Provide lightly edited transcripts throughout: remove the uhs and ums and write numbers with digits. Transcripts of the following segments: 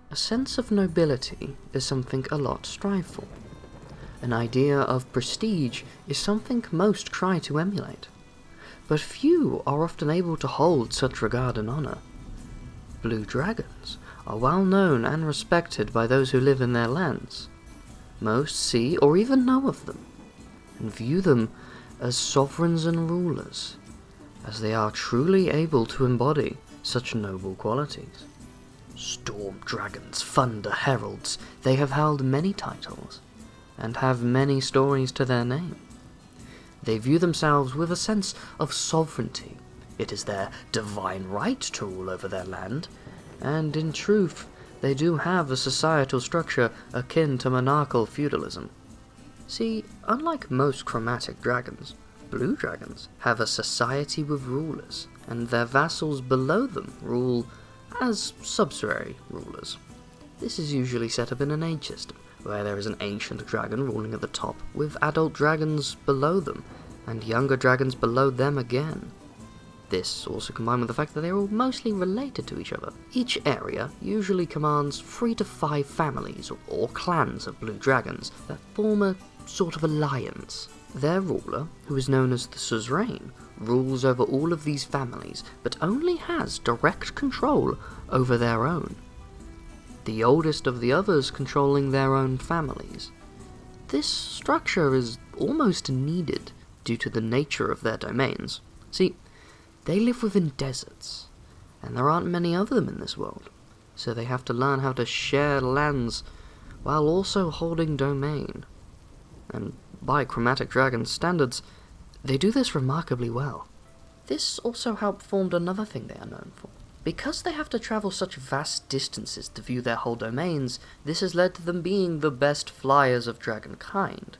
A sense of nobility is something a lot strive for. An idea of prestige is something most try to emulate, but few are often able to hold such regard and honor. Blue dragons are well known and respected by those who live in their lands. Most see or even know of them, and view them as sovereigns and rulers, as they are truly able to embody such noble qualities. Storm dragons, thunder heralds, they have held many titles, and have many stories to their name. They view themselves with a sense of sovereignty. It is their divine right to rule over their land, and in truth, they do have a societal structure akin to monarchical feudalism. See, unlike most chromatic dragons, blue dragons have a society with rulers, and their vassals below them rule as subsidiary rulers. This is usually set up in an age system, where there is an ancient dragon ruling at the top, with adult dragons below them, and younger dragons below them again. This also combined with the fact that they are all mostly related to each other. Each area usually commands 3 to 5 families or clans of blue dragons that form a sort of alliance. Their ruler, who is known as the suzerain, rules over all of these families, but only has direct control over their own. The oldest of the others controlling their own families. This structure is almost needed due to the nature of their domains. See, they live within deserts, and there aren't many of them in this world, so they have to learn how to share lands while also holding domain. And by chromatic dragon standards, they do this remarkably well. This also helped form another thing they are known for. Because they have to travel such vast distances to view their whole domains, this has led to them being the best flyers of dragonkind.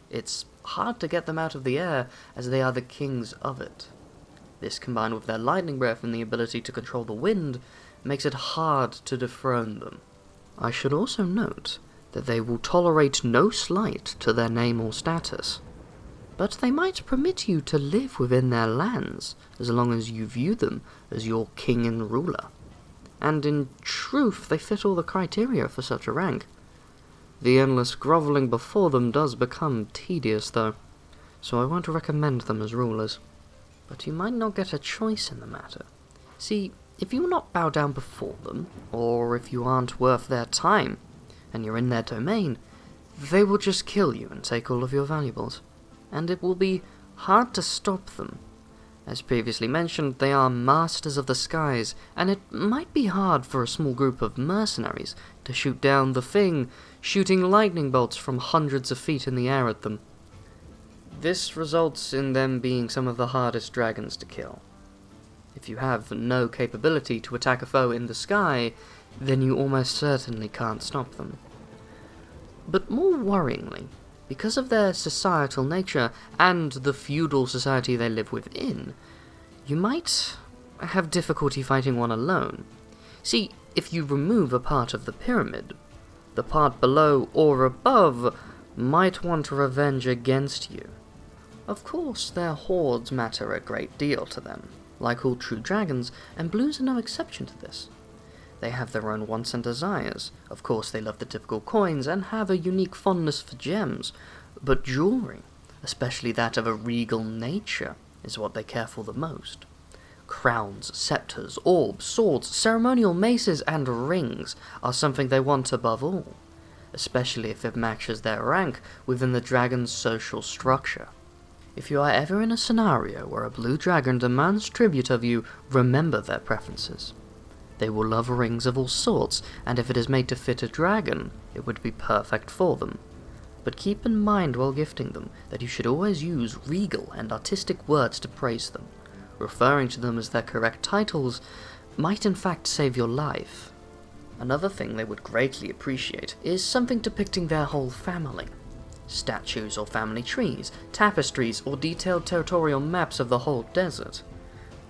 It's hard to get them out of the air, as they are the kings of it. This, combined with their lightning breath and the ability to control the wind, makes it hard to dethrone them. I should also note that they will tolerate no slight to their name or status, but they might permit you to live within their lands as long as you view them as your king and ruler. And in truth, they fit all the criteria for such a rank. The endless grovelling before them does become tedious though, so I won't recommend them as rulers. But you might not get a choice in the matter. See, if you will not bow down before them, or if you aren't worth their time, and you're in their domain, they will just kill you and take all of your valuables. And it will be hard to stop them. As previously mentioned, they are masters of the skies, and it might be hard for a small group of mercenaries to shoot down the thing, shooting lightning bolts from hundreds of feet in the air at them. This results in them being some of the hardest dragons to kill. If you have no capability to attack a foe in the sky, then you almost certainly can't stop them. But more worryingly, because of their societal nature and the feudal society they live within, you might have difficulty fighting one alone. See, if you remove a part of the pyramid, the part below or above might want revenge against you. Of course, their hoards matter a great deal to them, like all true dragons, and blues are no exception to this. They have their own wants and desires. Of course, they love the typical coins and have a unique fondness for gems, but jewelry, especially that of a regal nature, is what they care for the most. Crowns, scepters, orbs, swords, ceremonial maces, and rings are something they want above all, especially if it matches their rank within the dragon's social structure. If you are ever in a scenario where a blue dragon demands tribute of you, remember their preferences. They will love rings of all sorts, and if it is made to fit a dragon, it would be perfect for them. But keep in mind while gifting them that you should always use regal and artistic words to praise them. Referring to them as their correct titles might in fact save your life. Another thing they would greatly appreciate is something depicting their whole family. Statues or family trees, tapestries, or detailed territorial maps of the whole desert.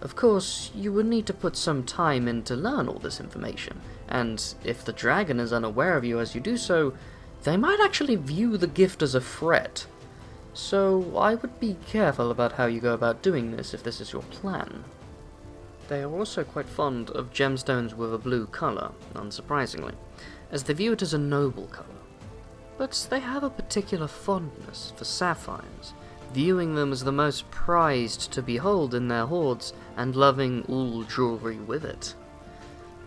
Of course, you would need to put some time in to learn all this information, and if the dragon is unaware of you as you do so, they might actually view the gift as a threat. So I would be careful about how you go about doing this if this is your plan. They are also quite fond of gemstones with a blue colour, unsurprisingly, as they view it as a noble colour. But they have a particular fondness for sapphires, viewing them as the most prized to behold in their hoards, and loving all jewellery with it.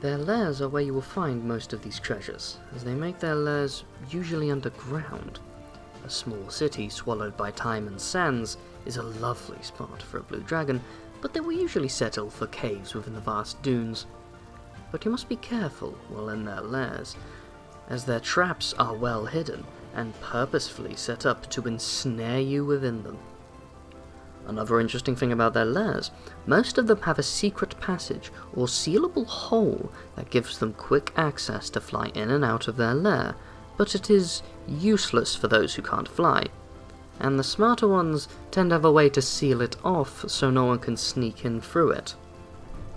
Their lairs are where you will find most of these treasures, as they make their lairs usually underground. A small city swallowed by time and sands is a lovely spot for a blue dragon, but they will usually settle for caves within the vast dunes. But you must be careful while in their lairs, as their traps are well hidden and purposefully set up to ensnare you within them. Another interesting thing about their lairs, most of them have a secret passage or sealable hole that gives them quick access to fly in and out of their lair, but it is useless for those who can't fly, and the smarter ones tend to have a way to seal it off so no one can sneak in through it.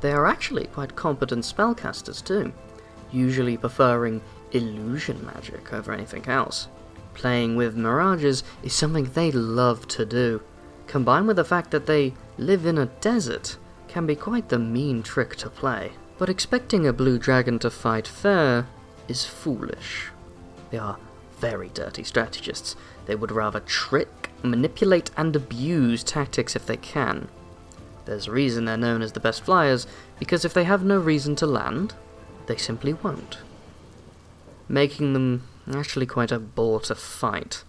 They are actually quite competent spellcasters too, usually preferring illusion magic over anything else. Playing with mirages is something they love to do. Combined with the fact that they live in a desert, can be quite the mean trick to play. But expecting a blue dragon to fight fair is foolish. They are very dirty strategists. They would rather trick, manipulate, and abuse tactics if they can. There's a reason they're known as the best flyers, because if they have no reason to land, they simply won't, making them actually quite a bore to fight.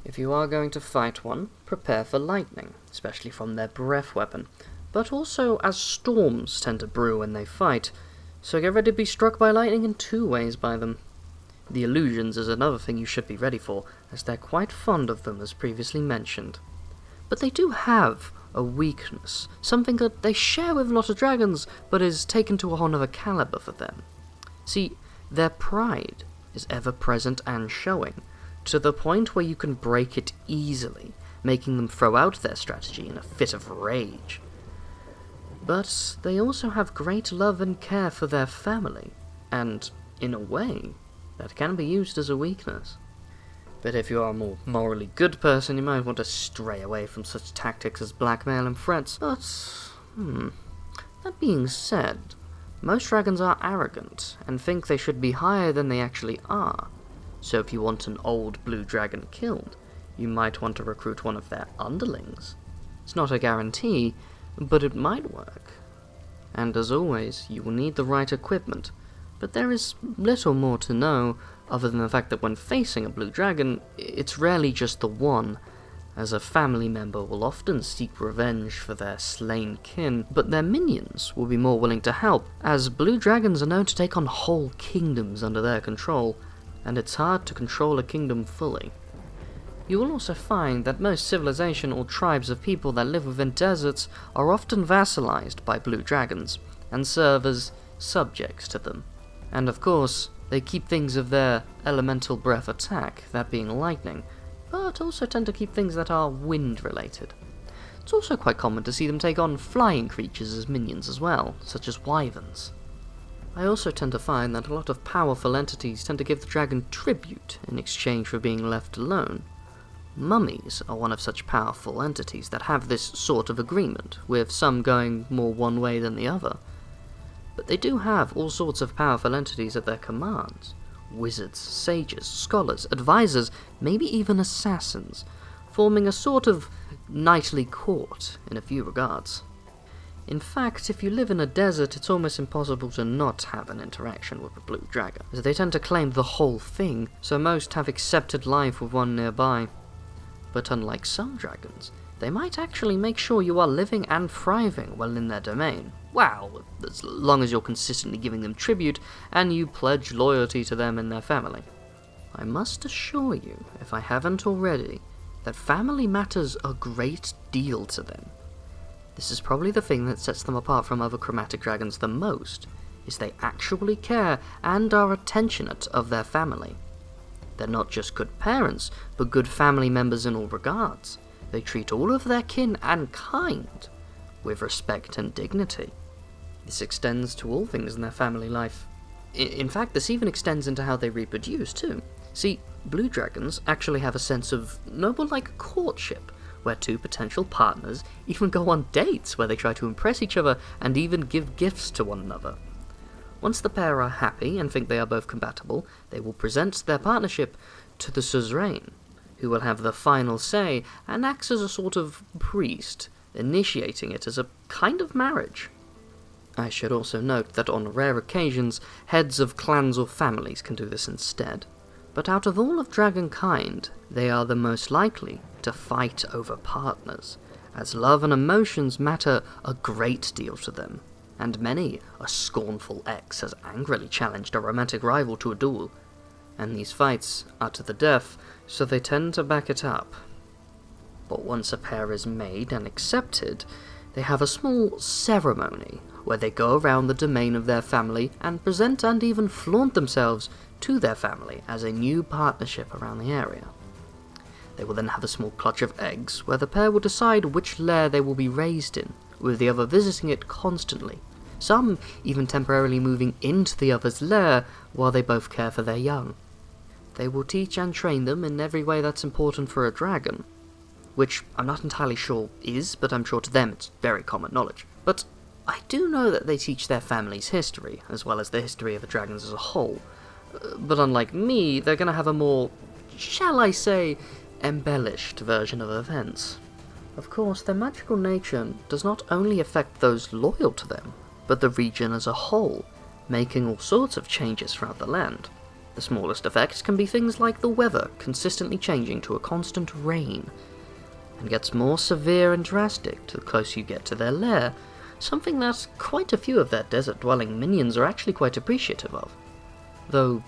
If you are going to fight one, prepare for lightning, especially from their breath weapon, but also as storms tend to brew when they fight, so get ready to be struck by lightning in two ways by them. The illusions is another thing you should be ready for, as they're quite fond of them as previously mentioned. But they do have a weakness, something that they share with a lot of dragons, but is taken to a whole other caliber for them. See, their pride is ever present and showing, to the point where you can break it easily, making them throw out their strategy in a fit of rage. But they also have great love and care for their family, and, in a way, that can be used as a weakness. But if you are a more morally good person, you might want to stray away from such tactics as blackmail and threats. But, that being said, most dragons are arrogant, and think they should be higher than they actually are. So if you want an old blue dragon killed, you might want to recruit one of their underlings. It's not a guarantee, but it might work. And as always, you will need the right equipment, but there is little more to know, other than the fact that when facing a blue dragon, it's rarely just the one, as a family member will often seek revenge for their slain kin, but their minions will be more willing to help, as blue dragons are known to take on whole kingdoms under their control, and it's hard to control a kingdom fully. You will also find that most civilization or tribes of people that live within deserts are often vassalized by blue dragons, and serve as subjects to them. And of course, they keep things of their elemental breath attack, that being lightning, but also tend to keep things that are wind-related. It's also quite common to see them take on flying creatures as minions as well, such as wyverns. I also tend to find that a lot of powerful entities tend to give the dragon tribute in exchange for being left alone. Mummies are one of such powerful entities that have this sort of agreement, with some going more one way than the other. But they do have all sorts of powerful entities at their commands. Wizards, sages, scholars, advisors, maybe even assassins, forming a sort of knightly court in a few regards. In fact, if you live in a desert, it's almost impossible to not have an interaction with a blue dragon, as they tend to claim the whole thing, so most have accepted life with one nearby. But unlike some dragons, they might actually make sure you are living and thriving while in their domain. Well, as long as you're consistently giving them tribute, and you pledge loyalty to them and their family. I must assure you, if I haven't already, that family matters a great deal to them. This is probably the thing that sets them apart from other chromatic dragons the most, is they actually care and are attentionate of their family. They're not just good parents, but good family members in all regards. They treat all of their kin and kind with respect and dignity. This extends to all things in their family life. In fact, this even extends into how they reproduce too. See, blue dragons actually have a sense of noble-like courtship, where two potential partners even go on dates where they try to impress each other and even give gifts to one another. Once the pair are happy and think they are both compatible, they will present their partnership to the suzerain, who will have the final say and acts as a sort of priest, initiating it as a kind of marriage. I should also note that on rare occasions, heads of clans or families can do this instead, but out of all of dragonkind, they are the most likely to fight over partners, as love and emotions matter a great deal to them, and many a scornful ex has angrily challenged a romantic rival to a duel, and these fights are to the death, so they tend to back it up. But once a pair is made and accepted, they have a small ceremony where they go around the domain of their family and present and even flaunt themselves to their family as a new partnership around the area. They will then have a small clutch of eggs where the pair will decide which lair they will be raised in, with the other visiting it constantly, some even temporarily moving into the other's lair while they both care for their young. They will teach and train them in every way that's important for a dragon, which I'm not entirely sure is, but I'm sure to them it's very common knowledge. But I do know that they teach their family's history, as well as the history of the dragons as a whole. But unlike me, they're going to have a more, shall I say, embellished version of events. Of course, their magical nature does not only affect those loyal to them, but the region as a whole, making all sorts of changes throughout the land. The smallest effects can be things like the weather consistently changing to a constant rain, and gets more severe and drastic the closer you get to their lair, something that quite a few of their desert-dwelling minions are actually quite appreciative of. Though,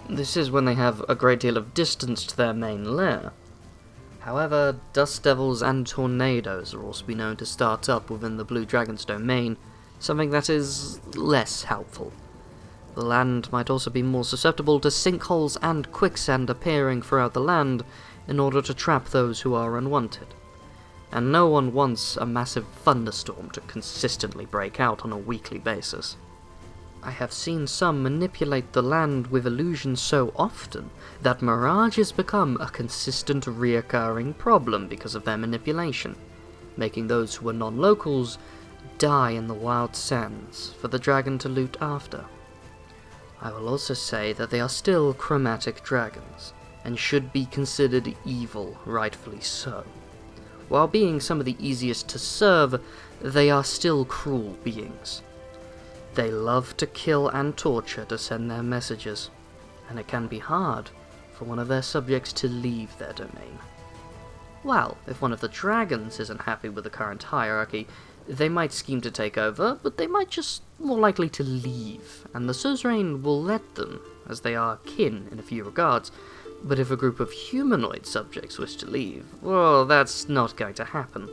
this is when they have a great deal of distance to their main lair. However, dust devils and tornadoes are also known to start up within the Blue Dragon's domain, something that is less helpful. The land might also be more susceptible to sinkholes and quicksand appearing throughout the land in order to trap those who are unwanted. And no one wants a massive thunderstorm to consistently break out on a weekly basis. I have seen some manipulate the land with illusions so often that mirages become a consistent reoccurring problem because of their manipulation, making those who are non-locals die in the wild sands for the dragon to loot after. I will also say that they are still chromatic dragons, and should be considered evil, rightfully so. While being some of the easiest to serve, they are still cruel beings. They love to kill and torture to send their messages, and it can be hard for one of their subjects to leave their domain. Well, if one of the dragons isn't happy with the current hierarchy, they might scheme to take over, but they might just more likely to leave, and the suzerain will let them, as they are kin in a few regards. But if a group of humanoid subjects wish to leave, well, that's not going to happen.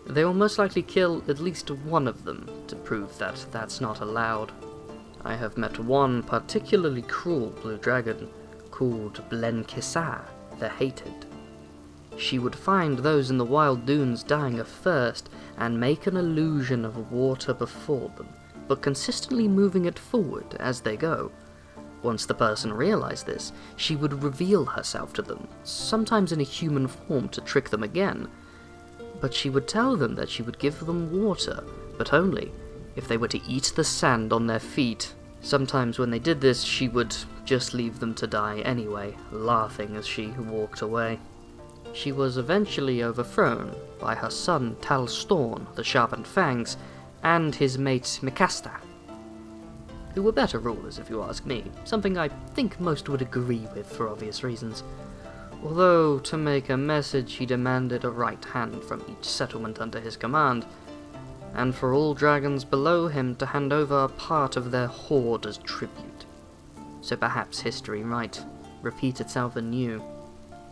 They will most likely kill at least one of them to prove that that's not allowed. I have met one particularly cruel blue dragon called Blenkissar, the Hated. She would find those in the wild dunes dying of thirst and make an illusion of water before them, but consistently moving it forward as they go. Once the person realized this, she would reveal herself to them, sometimes in a human form to trick them again. But she would tell them that she would give them water, but only if they were to eat the sand on their feet. Sometimes when they did this, she would just leave them to die anyway, laughing as she walked away. She was eventually overthrown by her son Talstorn, the Sharpened Fangs, and his mate Mikasta, who were better rulers if you ask me, something I think most would agree with for obvious reasons. Although, to make a message, he demanded a right hand from each settlement under his command, and for all dragons below him to hand over a part of their hoard as tribute. So perhaps history might repeat itself anew.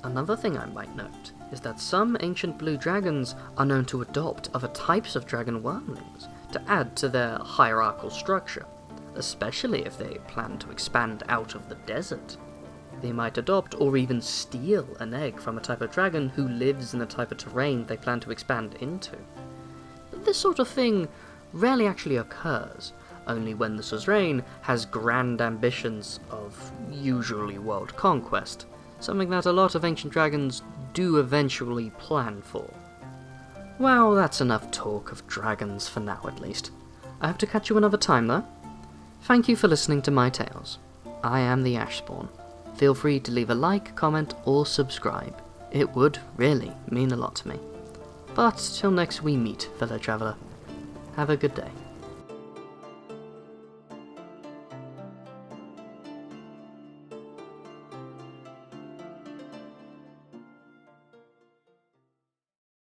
Another thing I might note is that some ancient blue dragons are known to adopt other types of dragon wormlings to add to their hierarchical structure, especially if they plan to expand out of the desert. They might adopt or even steal an egg from a type of dragon who lives in the type of terrain they plan to expand into. But this sort of thing rarely actually occurs, only when the suzerain has grand ambitions of usually world conquest, something that a lot of ancient dragons do eventually plan for. Well, that's enough talk of dragons for now at least. I have to catch you another time though. Thank you for listening to my tales. I am the Ashspawn. Feel free to leave a like, comment, or subscribe. It would really mean a lot to me. But till next we meet, fellow traveller, have a good day.